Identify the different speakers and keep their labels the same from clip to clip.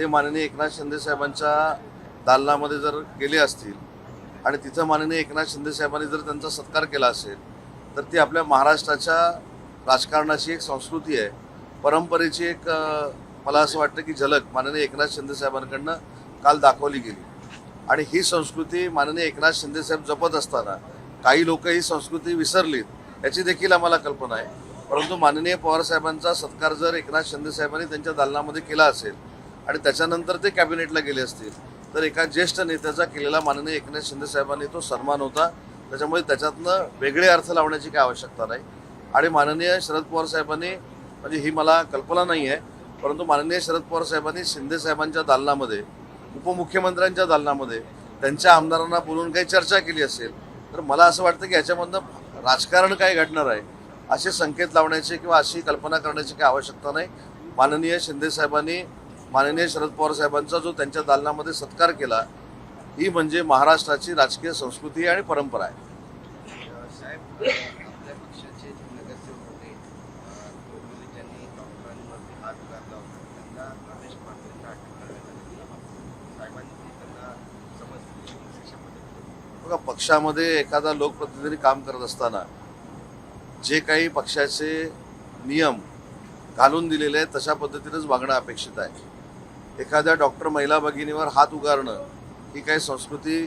Speaker 1: माननीय एकनाथ शिंदे साहेबांच्या दालनामध्ये जर गेले असतील आणि तिथं माननीय एकनाथ शिंदे साहेबांनी जर त्यांचा सत्कार केला असेल तर ती आपल्या महाराष्ट्राच्या राजकारणाची एक संस्कृती आहे, परंपरेची एक मला असं वाटतं की झलक माननीय एकनाथ शिंदे साहेबांकडनं काल दाखवली गेली. आणि ही संस्कृती माननीय एकनाथ शिंदे साहेब जपत असताना काही लोक ही संस्कृती विसरलीत याची देखील आम्हाला कल्पना आहे. परंतु माननीय पवारसाहेबांचा सत्कार जर एकनाथ शिंदे साहेबांनी त्यांच्या दालनामध्ये केला असेल आणि त्याच्यानंतर ते कॅबिनेटला गेले असतील तर एका ज्येष्ठ नेत्याचा केलेला माननीय एकनाथ शिंदे साहेबांनी तो सन्मान होता. त्याच्यामुळे त्याच्यातनं वेगळे अर्थ लावण्याची काही आवश्यकता नाही. आणि माननीय शरद पवार साहेबांनी, म्हणजे ही मला कल्पना नाही आहे, परंतु माननीय शरद पवार साहेबांनी शिंदे साहेबांच्या दालनामध्ये, उपमुख्यमंत्र्यांच्या दालनामध्ये त्यांच्या आमदारांना बोलून काही चर्चा केली असेल तर मला असं वाटतं की याच्यामधनं राजकारण काय घडणार आहे असे संकेत लावण्याची किंवा अशी कल्पना करण्याची काही आवश्यकता नाही. माननीय शिंदे साहेबांनी माननीय शरद पवार साहेबांचा जो त्यांच्या दालनामध्ये सत्कार केला ही म्हणजे महाराष्ट्राची राजकीय संस्कृती आणि परंपरा आहे.
Speaker 2: साहेब, आपल्या पक्षाचे नगरसेवक होते, ज्यांनी डॉक्टरांवरती हात उगारला होता, त्यांना रमेश पाटलांना अटक करण्यात आली. साहेबांनी त्यांना समज शिक्षा पद्धती.
Speaker 1: बघा, पक्षामध्ये एखादा लोकप्रतिनिधी काम करत असताना जे काही पक्षाचे नियम घालून दिलेले आहेत तशा पद्धतीनेच वागणं अपेक्षित आहे. एखाद्या डॉक्टर महिला भगिनीवर हात उगारणं ही काही संस्कृती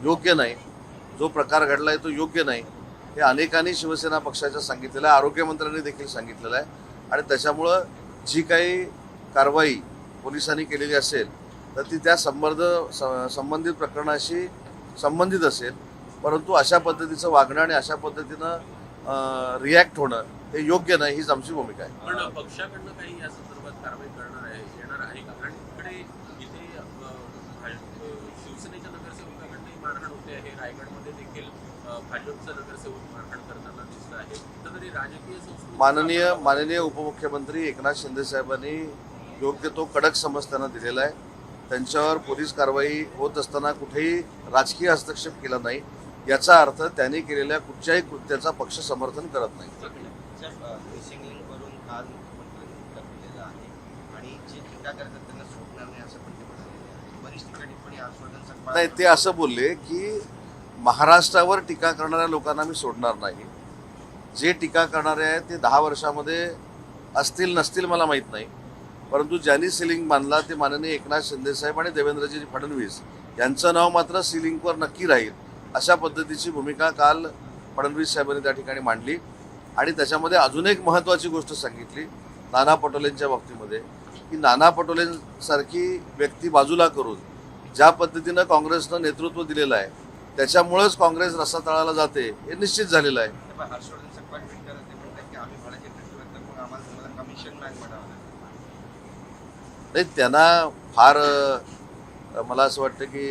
Speaker 1: योग्य नाही. जो प्रकार घडला आहे तो योग्य नाही हे अनेकांनी शिवसेना पक्षाच्या सांगितलेलं आहे, आरोग्यमंत्र्यांनी देखील सांगितलेलं आहे. आणि त्याच्यामुळं जी काही कारवाई पोलिसांनी केलेली असेल तर ती त्या संबंधित प्रकरणाशी संबंधित असेल. परंतु अशा पद्धतीचं वागणं आणि अशा पद्धतीनं रिॲक्ट होणं हे योग्य नाही, हीच आमची भूमिका आहे.
Speaker 3: पण पक्षाकडनं काही या संदर्भात कारवाई येणार आहे का? कारण इकडे इथे शिवसेनेच्या नगरसेवकाकडनंही मारहाण होते आहे, रायगडमध्ये देखील भाजपचा नगरसेवक मारहाण करताना दिसत आहे. कुठंतरी राजकीय संस्कृती
Speaker 1: माननीय उपमुख्यमंत्री एकनाथ शिंदे साहेबांनी योग्य तो कडक समज त्यांना दिलेला आहे. त्यांच्यावर पोलीस कारवाई होत असताना कुठेही राजकीय हस्तक्षेप केला नाही याचा अर्थ त्यांनी केलेल्या कुठच्याही कृत्याचा पक्ष समर्थन करत नाही.
Speaker 2: मिसिंग लिंक वरून काल मुख्यमंत्र्यांनी उत्तर दिलेलं आहे आणि जे टीका करतात त्यांना सोडणार नाही असं पण ते म्हणालेले आहे. बरीच ठिकाणी पण आश्वासन
Speaker 1: नाही, ते असं बोलले की महाराष्ट्रावर टीका करणाऱ्या लोकांना मी सोडणार नाही. जे टीका करणारे आहेत ते 10 वर्षामध्ये असतील नसतील मला माहीत नाही, परंतु ज्यांनी सिलिंग बांधला ते माननीय एकनाथ शिंदे साहेब आणि देवेंद्रजी फडणवीस यांचं नाव मात्र सिलिंगवर नक्की राहील अशा पद्धतीची भूमिका काल फडणवीस साहेबांनी त्या ठिकाणी मांडली. आणि त्याच्यामध्ये अजून एक महत्त्वाची गोष्ट सांगितली नाना पटोलेंच्या बाबतीमध्ये की नाना पटोलेंसारखी व्यक्ती बाजूला करून ज्या पद्धतीनं काँग्रेसनं नेतृत्व दिलेलं आहे त्याच्यामुळेच काँग्रेस रसातळाला जाते हे निश्चित झालेलं आहे.
Speaker 2: हर्षवर्धन सकपाळ ट्विट करत ते म्हणतात की आम्ही भाड्याचे टक्के व्यक्त करून आम्हाला कमिशन नाही म्हणावं
Speaker 1: नाही, त्यांना फार मला असं वाटतं की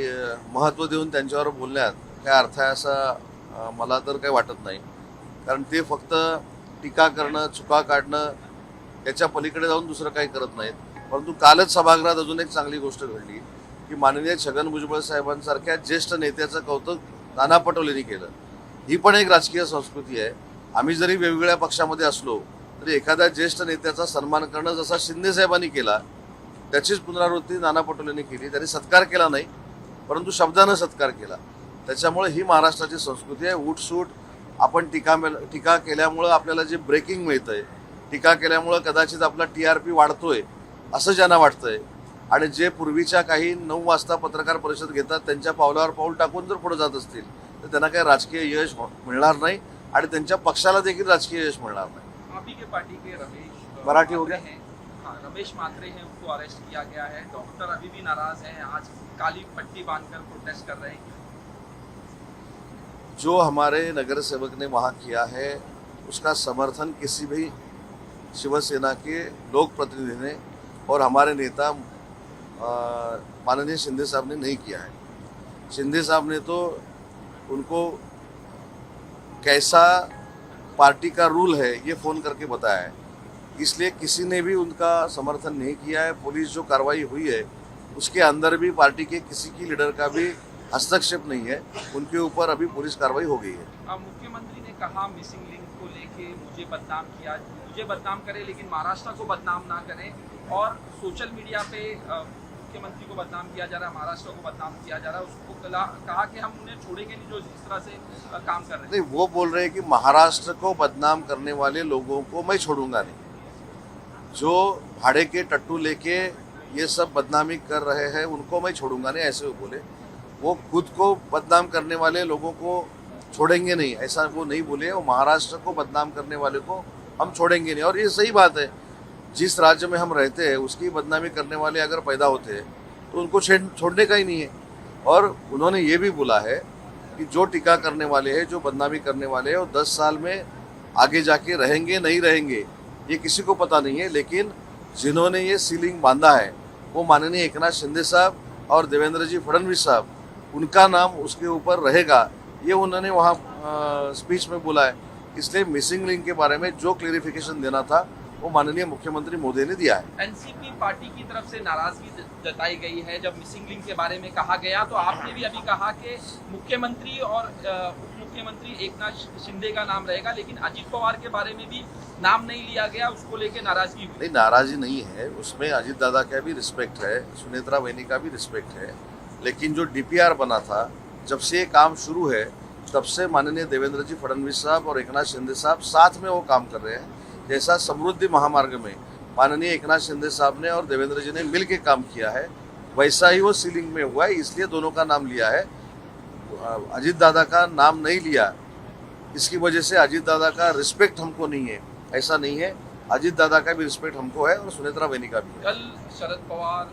Speaker 1: महत्त्व देऊन त्यांच्यावर बोलण्यात काय अर्थ आहे असं मला तर काही वाटत नाही. कारण ते फक्त टीका करणं, चुका काढणं याच्या पलीकडे जाऊन दुसरं काही करत नाहीत. परंतु कालच सभागृहात अजून एक चांगली गोष्ट घडली की माननीय छगन भुजबळ साहेबांसारख्या ज्येष्ठ नेत्याचं कौतुक नाना पटोलेंनी केलं. ही पण एक राजकीय संस्कृती आहे. आम्ही जरी वेगवेगळ्या पक्षामध्ये असलो तरी एखाद्या ज्येष्ठ नेत्याचा सन्मान करणं जसा शिंदे साहेबांनी केला त्याचीच पुनरावृत्ती नाना पटोलेंनी केली. त्यांनी सत्कार केला नाही परंतु शब्दानं सत्कार केला. त्याच्यामुळे ही महाराष्ट्राची संस्कृती आहे. उठसूट आपण टीका केल्यामुळं आपल्याला जे ब्रेकिंग मिळतंय, टीका केल्यामुळं कदाचित आपला TRP वाढतोय असं ज्यांना वाटतंय आणि जे पूर्वीच्या काही 9 वाजता पत्रकार परिषद घेतात त्यांच्या पावलावर पाऊल टाकून जर पुढे जात असतील तर त्यांना काही राजकीय यश मिळणार नाही आणि त्यांच्या पक्षाला देखील राजकीय यश मिळणार नाही.
Speaker 4: आप ही के पार्टी के रमेश
Speaker 1: मराठी हो गया?
Speaker 4: हाँ, रमेश मात्रे हैं, उनको अरेस्ट किया गया है. डॉक्टर अभी भी नाराज हैं, आज काली पट्टी बांधकर प्रोटेस्ट कर रहे हैं.
Speaker 1: जो हमारे नगरसेवक ने वहाँ किया है उसका समर्थन किसी भी शिवसेना के लोक प्रतिनिधि ने और हमारे नेता माननीय शिंदे साहब ने नहीं किया है. शिंदे साहब ने तो उनको कैसा पार्टी का रूल है ये फ़ोन करके बताया है, इसलिए किसी ने भी उनका समर्थन नहीं किया है. पुलिस जो कार्रवाई हुई है उसके अंदर भी पार्टी के किसी की लीडर का भी हस्तक्षेप नहीं है. उनके ऊपर अभी पुलिस कार्रवाई हो गई है.
Speaker 4: मुख्यमंत्री ने कहा मिसिंग लिंक को लेके मुझे बदनाम किया, मुझे बदनाम करे लेकिन महाराष्ट्र को बदनाम ना करें. और सोशल मीडिया पे मुख्यमंत्री को बदनाम किया जा रहा है, महाराष्ट्र को बदनाम किया जा रहा है, उसको कहा कि हम उन्हें छोड़ेंगे नहीं जो जिस तरह से काम कर रहे हैं।
Speaker 1: नहीं, वो बोल रहे हैं कि महाराष्ट्र को बदनाम करने वाले लोगों को मैं छोड़ूंगा नहीं। जो भाड़े के टट्टू लेके ये सब बदनामी कर रहे हैं उनको मैं छोड़ूंगा नहीं, ऐसे वो बोले। वो खुद को बदनाम करने वाले लोगों को छोड़ेंगे नहीं, ऐसा वो नहीं बोले। वो महाराष्ट्र को बदनाम करने वाले को हम छोड़ेंगे नहीं। और ये सही बात है, जिस राज्य में हम रहते हैं उसकी बदनामी करने वाले अगर पैदा होते हैं तो उनको छोड़ने का ही नहीं है। और उन्होंने ये भी बोला है कि जो टीका करने वाले हैं, जो बदनामी करने वाले हैं, वो 10 साल में आगे जाके रहेंगे नहीं रहेंगे ये किसी को पता नहीं है। लेकिन जिन्होंने ये सीलिंग बांधा है वो माननीय एकनाथ शिंदे साहब और देवेंद्र जी फडणवीस साहब, उनका नाम उसके ऊपर रहेगा, ये उन्होंने वहाँ स्पीच में बोला है। इसलिए मिसिंग लिंक के बारे में जो क्लेरिफिकेशन देना था वो माननीय मुख्यमंत्री मोदी ने दिया है।
Speaker 4: एनसीपी पार्टी की तरफ से नाराजगी जताई गई है जब मिसिंग लिंक के बारे में कहा गया, तो आपने भी अभी कहा कि मुख्यमंत्री और उप मुख्यमंत्री एकनाथ शिंदे का नाम रहेगा, लेकिन अजित पवार के बारे में भी नाम नहीं लिया गया, उसको लेके नाराजगी हुई।
Speaker 1: नहीं, नाराजी नहीं है, उसमें अजित दादा का भी रिस्पेक्ट है, सुनेत्रा बहनी का भी रिस्पेक्ट है। लेकिन जो डीपीआर बना था, जब से ये काम शुरू है तब से माननीय देवेंद्र जी फडणवीस साहब और एकनाथ शिंदे साहब साथ में वो काम कर रहे हैं। जैसा समृद्धि महामार्ग में माननीय एकनाथ शिंदे साहब ने और देवेंद्र जी ने मिल के काम किया है, वैसा ही वो सीलिंग में हुआ है। इसलिए दोनों का नाम लिया है, अजित दादा का नाम नहीं लिया। इसकी वजह से अजित दादा का रिस्पेक्ट हमको नहीं है, ऐसा नहीं है। अजित दादा का भी रिस्पेक्ट हमको है और सुनेत्रा बहनी का भी है।
Speaker 4: कल शरद पवार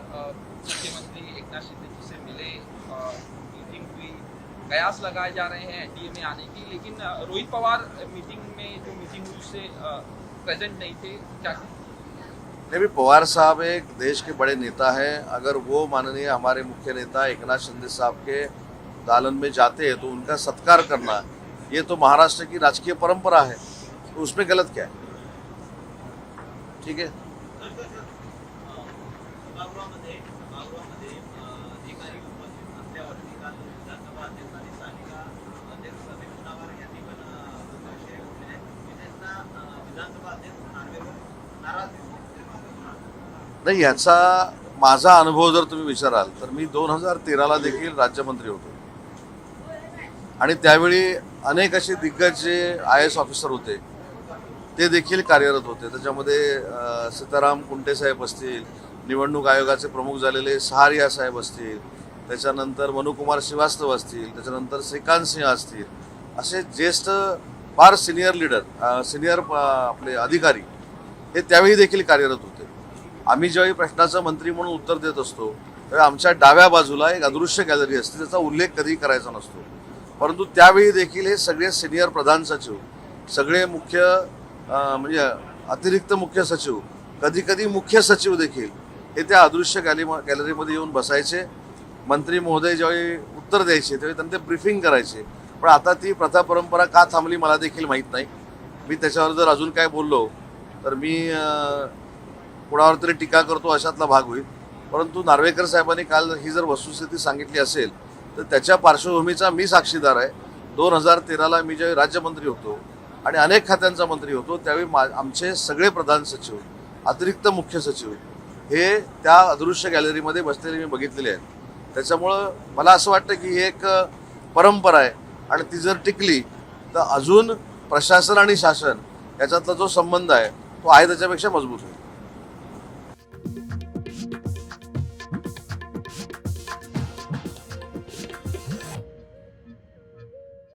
Speaker 4: मुख्यमंत्री एकनाथ शिंदे जी से मिले, मीटिंग हुई, कयास लगाए जा रहे हैं एनडीए में आने की, लेकिन रोहित पवार मीटिंग में जो मीटिंग हुई उससे प्रेजेंट नहीं थे, क्या?
Speaker 1: नहीं भी, पवार साहब एक देश के बड़े नेता हैं। अगर वो माननीय हमारे मुख्य नेता एकनाथ शिंदे साहब के दालन में जाते हैं तो उनका सत्कार करना ये तो महाराष्ट्र की राजकीय परंपरा है, तो उसमें गलत क्या है? ठीक है। नाही, ह्याचा माझा अनुभव जर तुम्ही विचाराल तर मी 2013ला देखील राज्यमंत्री होतो आणि त्यावेळी अनेक असे दिग्गज जे IAS ऑफिसर होते ते देखील कार्यरत होते। त्याच्यामध्ये सीताराम कुंटे साहेब असतील, निवडणूक आयोगाचे प्रमुख झालेले सहारिया साहेब असतील, त्याच्यानंतर मनुकुमार श्रीवास्तव असतील, त्याच्यानंतर श्रीकांत सिंह असतील, असे ज्येष्ठ फार सिनियर लीडर, सिनियर आपले अधिकारी हे त्यावेळी देखील कार्यरत होते। आम्ही ज्यावेळी प्रश्नाचं मंत्री म्हणून उत्तर देत असतो त्यावेळी आमच्या डाव्या बाजूला एक अदृश्य गॅलरी असते, त्याचा उल्लेख कधी करायचा नसतो। परंतु त्यावेळी देखील हे सगळे सिनियर प्रधान सचिव, सगळे मुख्य म्हणजे अतिरिक्त मुख्य सचिव, कधी कधी मुख्य सचिव देखील हे त्या अदृश्य गॅलरीमध्ये येऊन बसायचे। मंत्री महोदय ज्यावेळी उत्तर द्यायचे त्यावेळी त्यांना ते ब्रीफिंग करायचे। पण आता ती प्रथा परंपरा का थांबली मला देखील माहीत नाही। मी त्याच्यावर जर अजून काय बोललो तर मी कुणावर तरी टीका करतो अशातला भाग होईल। परंतु नार्वेकर साहेबांनी काल ही जर वस्तुस्थिती सांगितली असेल तर त्याच्या पार्श्वभूमीचा मी साक्षीदार आहे। 2013ला मी ज्यावेळी राज्यमंत्री होतो आणि अनेक खात्यांचा मंत्री होतो त्यावेळी आमचे सगळे प्रधान सचिव, अतिरिक्त मुख्य सचिव हे त्या अदृश्य गॅलरीमध्ये बसलेले मी बघितलेले आहेत। त्याच्यामुळं मला असं वाटतं की ही एक परंपरा आहे आणि ती जर टिकली तर अजून प्रशासन आणि शासन याच्यातला जो संबंध आहे तो आहे त्याच्यापेक्षा मजबूत होईल।